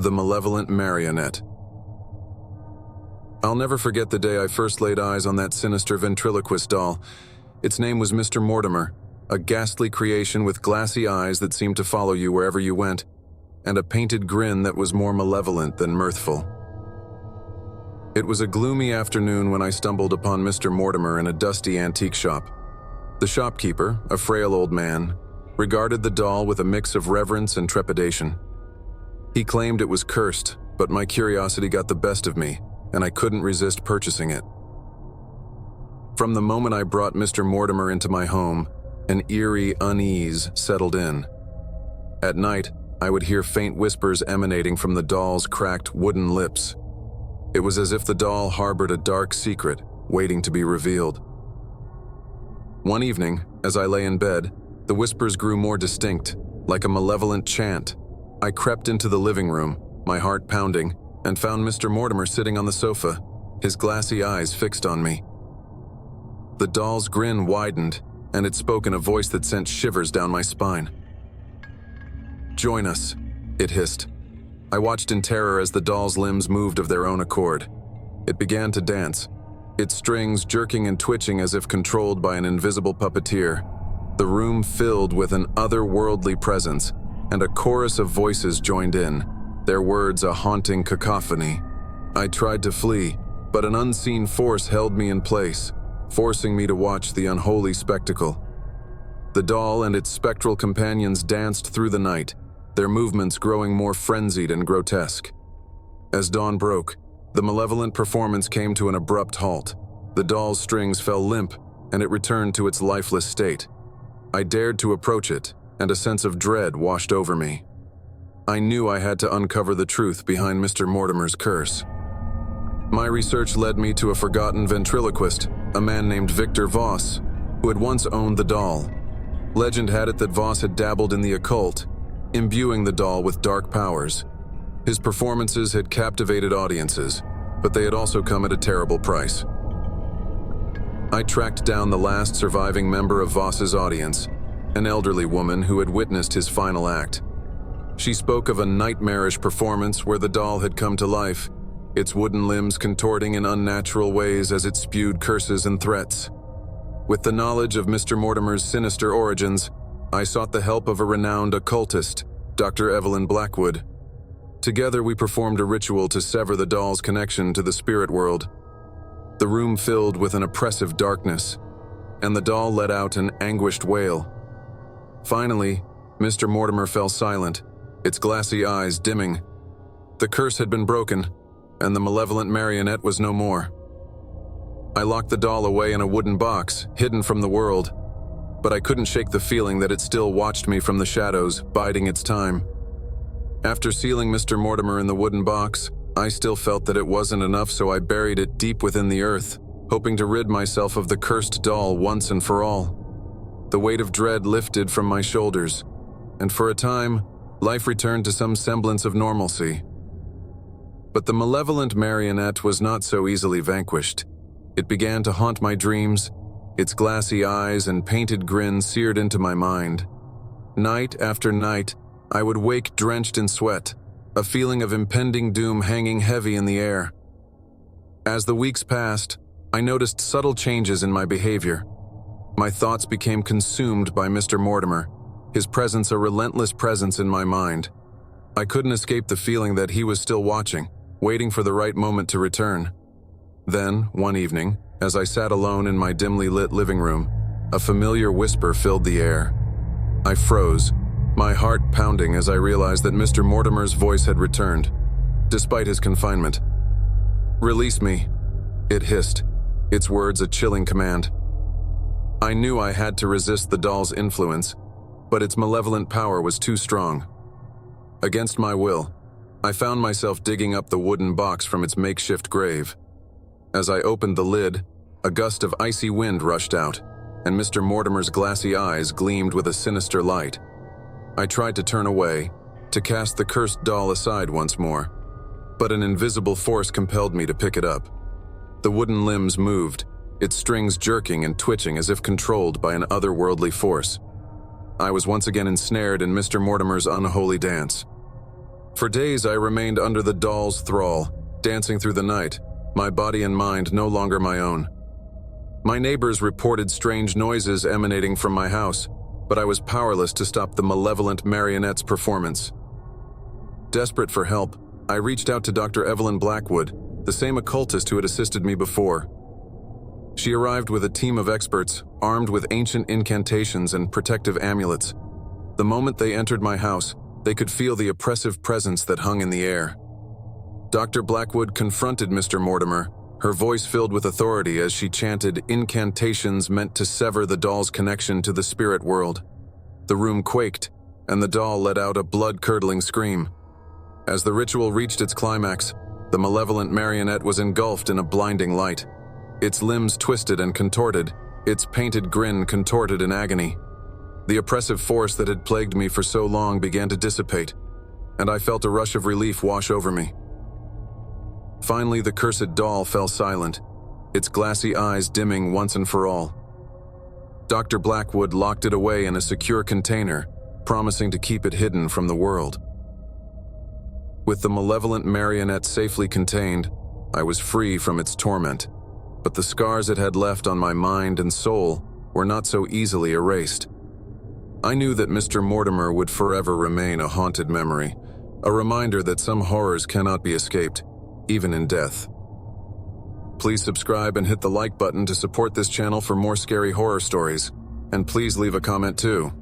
The Malevolent Marionette. I'll never forget the day I first laid eyes on that sinister ventriloquist doll. Its name was Mr. Mortimer, a ghastly creation with glassy eyes that seemed to follow you wherever you went, and a painted grin that was more malevolent than mirthful. It was a gloomy afternoon when I stumbled upon Mr. Mortimer in a dusty antique shop. The shopkeeper, a frail old man, regarded the doll with a mix of reverence and trepidation. He claimed it was cursed, but my curiosity got the best of me, and I couldn't resist purchasing it. From the moment I brought Mr. Mortimer into my home, an eerie unease settled in. At night, I would hear faint whispers emanating from the doll's cracked wooden lips. It was as if the doll harbored a dark secret, waiting to be revealed. One evening, as I lay in bed, the whispers grew more distinct, like a malevolent chant. I crept into the living room, my heart pounding, and found Mr. Mortimer sitting on the sofa, his glassy eyes fixed on me. The doll's grin widened, and it spoke in a voice that sent shivers down my spine. "Join us," it hissed. I watched in terror as the doll's limbs moved of their own accord. It began to dance, its strings jerking and twitching as if controlled by an invisible puppeteer. The room filled with an otherworldly presence, and a chorus of voices joined in, their words a haunting cacophony. I tried to flee, but an unseen force held me in place, forcing me to watch the unholy spectacle. The doll and its spectral companions danced through the night, their movements growing more frenzied and grotesque. As dawn broke, the malevolent performance came to an abrupt halt. The doll's strings fell limp, and it returned to its lifeless state. I dared to approach it, and a sense of dread washed over me. I knew I had to uncover the truth behind Mr. Mortimer's curse. My research led me to a forgotten ventriloquist, a man named Victor Voss, who had once owned the doll. Legend had it that Voss had dabbled in the occult, imbuing the doll with dark powers. His performances had captivated audiences, but they had also come at a terrible price. I tracked down the last surviving member of Voss's audience, an elderly woman who had witnessed his final act. She spoke of a nightmarish performance where the doll had come to life, its wooden limbs contorting in unnatural ways as it spewed curses and threats. With the knowledge of Mr. Mortimer's sinister origins, I sought the help of a renowned occultist, Dr. Evelyn Blackwood. Together we performed a ritual to sever the doll's connection to the spirit world. The room filled with an oppressive darkness, and the doll let out an anguished wail. Finally, Mr. Mortimer fell silent, its glassy eyes dimming. The curse had been broken, and the malevolent marionette was no more. I locked the doll away in a wooden box, hidden from the world, but I couldn't shake the feeling that it still watched me from the shadows, biding its time. After sealing Mr. Mortimer in the wooden box, I still felt that it wasn't enough, so I buried it deep within the earth, hoping to rid myself of the cursed doll once and for all. The weight of dread lifted from my shoulders, and for a time, life returned to some semblance of normalcy. But the malevolent marionette was not so easily vanquished. It began to haunt my dreams, its glassy eyes and painted grin seared into my mind. Night after night, I would wake drenched in sweat, a feeling of impending doom hanging heavy in the air. As the weeks passed, I noticed subtle changes in my behavior. My thoughts became consumed by Mr. Mortimer, his presence a relentless presence in my mind. I couldn't escape the feeling that he was still watching, waiting for the right moment to return. Then, one evening, as I sat alone in my dimly lit living room, a familiar whisper filled the air. I froze, my heart pounding as I realized that Mr. Mortimer's voice had returned, despite his confinement. "Release me," it hissed, its words a chilling command. I knew I had to resist the doll's influence, but its malevolent power was too strong. Against my will, I found myself digging up the wooden box from its makeshift grave. As I opened the lid, a gust of icy wind rushed out, and Mr. Mortimer's glassy eyes gleamed with a sinister light. I tried to turn away, to cast the cursed doll aside once more, but an invisible force compelled me to pick it up. The wooden limbs moved, its strings jerking and twitching as if controlled by an otherworldly force. I was once again ensnared in Mr. Mortimer's unholy dance. For days, I remained under the doll's thrall, dancing through the night, my body and mind no longer my own. My neighbors reported strange noises emanating from my house, but I was powerless to stop the malevolent marionette's performance. Desperate for help, I reached out to Dr. Evelyn Blackwood, the same occultist who had assisted me before. She arrived with a team of experts, armed with ancient incantations and protective amulets. The moment they entered my house, they could feel the oppressive presence that hung in the air. Dr. Blackwood confronted Mr. Mortimer, her voice filled with authority as she chanted incantations meant to sever the doll's connection to the spirit world. The room quaked, and the doll let out a blood-curdling scream. As the ritual reached its climax, the malevolent marionette was engulfed in a blinding light. Its limbs twisted and contorted, its painted grin contorted in agony. The oppressive force that had plagued me for so long began to dissipate, and I felt a rush of relief wash over me. Finally, the cursed doll fell silent, its glassy eyes dimming once and for all. Dr. Blackwood locked it away in a secure container, promising to keep it hidden from the world. With the malevolent marionette safely contained, I was free from its torment, but the scars it had left on my mind and soul were not so easily erased. I knew that Mr. Mortimer would forever remain a haunted memory, a reminder that some horrors cannot be escaped, even in death. Please subscribe and hit the like button to support this channel for more scary horror stories, and please leave a comment too.